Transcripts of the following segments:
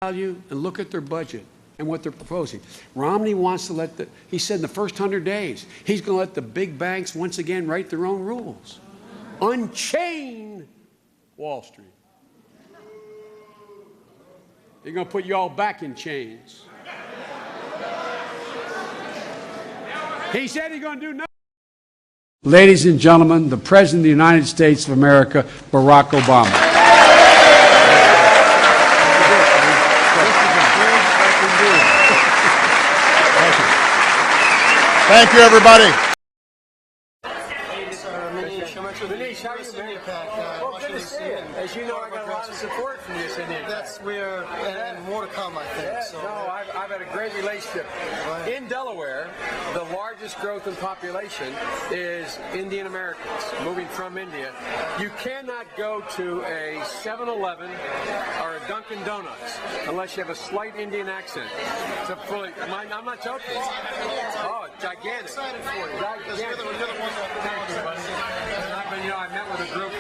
value and look at their budget and what they're proposing. Romney wants to he said in the first 100 days, he's going to let the big banks once again write their own rules. Unchain Wall Street. They're going to put you all back in chains. He said he's going to do nothing. Ladies and gentlemen, the President of the United States of America, Barack Obama. Thank you, everybody. As you know, I got a lot of support from this Indian. That's where, and more to come, I think. So. No, I've had a great relationship. Right. In Delaware, the largest growth in population is Indian Americans moving from India. You cannot go to a 7-Eleven or a Dunkin' Donuts unless you have a slight Indian accent. I'm not joking. Oh, gigantic. Excited for you. Gigantic. I met with a group.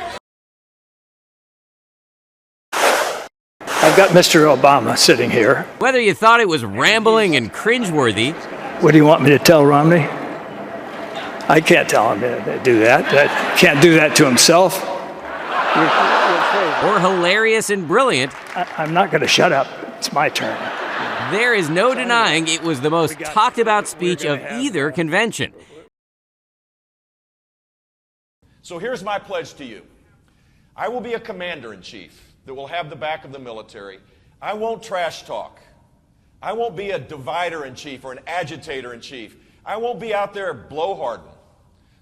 I've got Mr. Obama sitting here. Whether you thought it was rambling and cringeworthy. What do you want me to tell Romney? I can't tell him to do that. Can't do that to himself. Or hilarious and brilliant. I'm not going to shut up. It's my turn. There is no denying it was the most talked about speech of either convention. So here's my pledge to you. I will be a commander-in-chief that will have the back of the military. I won't trash talk. I won't be a divider-in-chief or an agitator-in-chief. I won't be out there blowharding,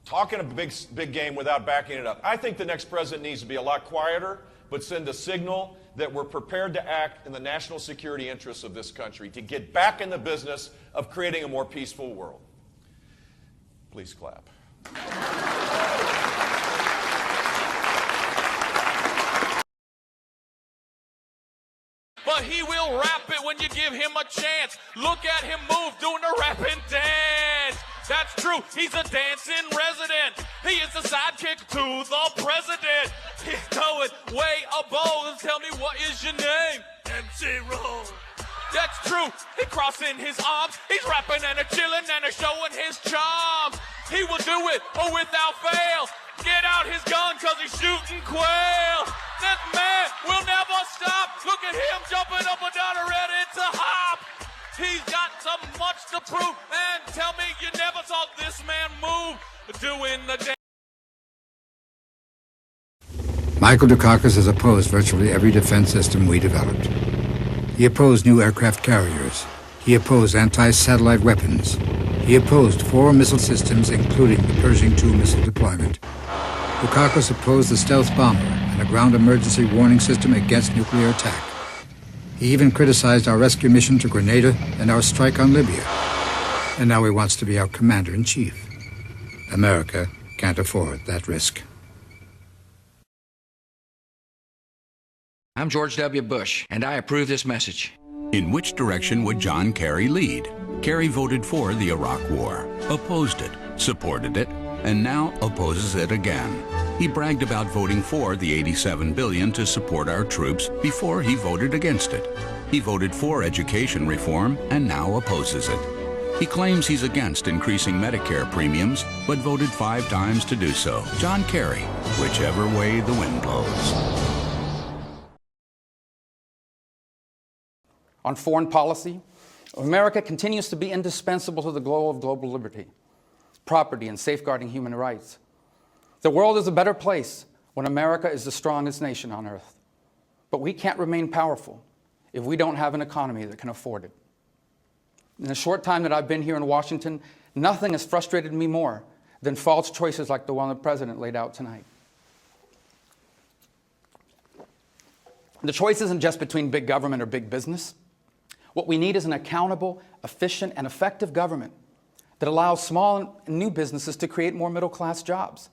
talking a big game without backing it up. I think the next president needs to be a lot quieter, but send a signal that we're prepared to act in the national security interests of this country, to get back in the business of creating a more peaceful world. Please clap. But he will rap it when you give him a chance. Look at him move, doing a rapping dance. That's true, he's a dancing resident. He is the sidekick to the president. He's going way above. Tell me, what is your name? MC Roll. That's true, he crossing his arms. He's rapping and chilling and showing his charm. He will do it without fail. Get out his gun cause he's shooting quail. This man will never stop. Look at him jumping up and down and ready to hop. He's got so much to prove. And tell me you never saw this man move doing the dance. Michael Dukakis has opposed virtually every defense system we developed. He opposed new aircraft carriers. He opposed anti-satellite weapons. He opposed 4 missile systems, including the Pershing II missile deployment. Dukakis opposed the stealth bomber and a ground emergency warning system against nuclear attack. He even criticized our rescue mission to Grenada and our strike on Libya. And now he wants to be our commander-in-chief. America can't afford that risk. I'm George W. Bush, and I approve this message. In which direction would John Kerry lead? Kerry voted for the Iraq War, opposed it, supported it, and now opposes it again. He bragged about voting for the $87 billion to support our troops before he voted against it. He voted for education reform and now opposes it. He claims he's against increasing Medicare premiums, but voted 5 times to do so. John Kerry, whichever way the wind blows. On foreign policy, America continues to be indispensable to the goal of global liberty, property, and safeguarding human rights. The world is a better place when America is the strongest nation on earth. But we can't remain powerful if we don't have an economy that can afford it. In the short time that I've been here in Washington, nothing has frustrated me more than false choices like the one the president laid out tonight. The choice isn't just between big government or big business. What we need is an accountable, efficient, and effective government that allows small and new businesses to create more middle-class jobs.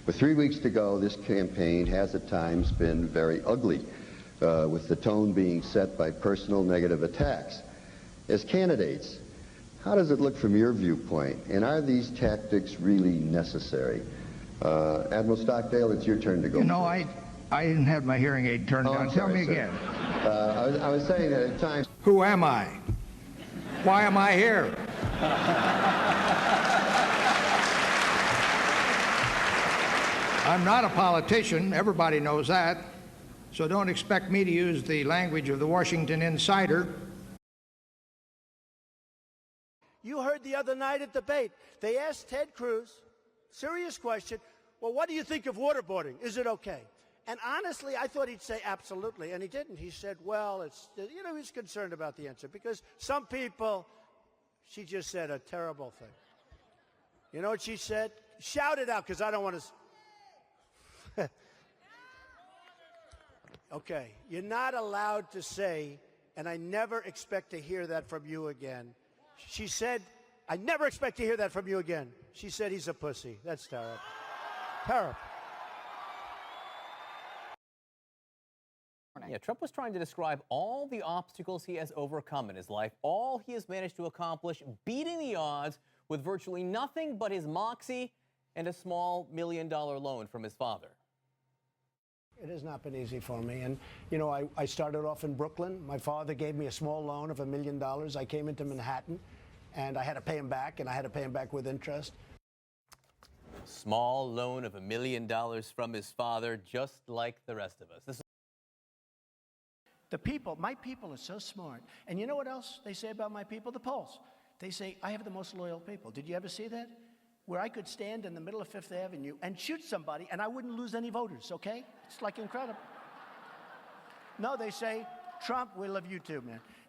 With 3 weeks to go, this campaign has at times been very ugly, with the tone being set by personal negative attacks. As candidates, how does it look from your viewpoint, and are these tactics really necessary? Admiral Stockdale, it's your turn to go. You know, I I didn't have my hearing aid turned on. Tell me again. I was saying that at times. Who am I? Why am I here? I'm not a politician. Everybody knows that. So don't expect me to use the language of the Washington Insider. You heard the other night at debate, they asked Ted Cruz, serious question, well, what do you think of waterboarding? Is it okay? And honestly, I thought he'd say absolutely, and he didn't. He said, well, it's, you know, he's concerned about the answer because some people, she just said a terrible thing. You know what she said? Shout it out because I don't want to. Okay, you're not allowed to say, and I never expect to hear that from you again. She said, I never expect to hear that from you again. She said he's a pussy. That's terrible. Terrible. Yeah, Trump was trying to describe all the obstacles he has overcome in his life, all he has managed to accomplish, beating the odds with virtually nothing but his moxie and a small $1 million loan from his father. It has not been easy for me. And, you know, I started off in Brooklyn. My father gave me a small loan of $1 million. I came into Manhattan, and I had to pay him back, and I had to pay him back with interest. Small loan of $1 million from his father, just like the rest of us. The people, my people are so smart. And you know what else they say about my people? The polls. They say, I have the most loyal people. Did you ever see that? Where I could stand in the middle of Fifth Avenue and shoot somebody and I wouldn't lose any voters, okay? It's like incredible. No, they say, Trump, we love you too, man.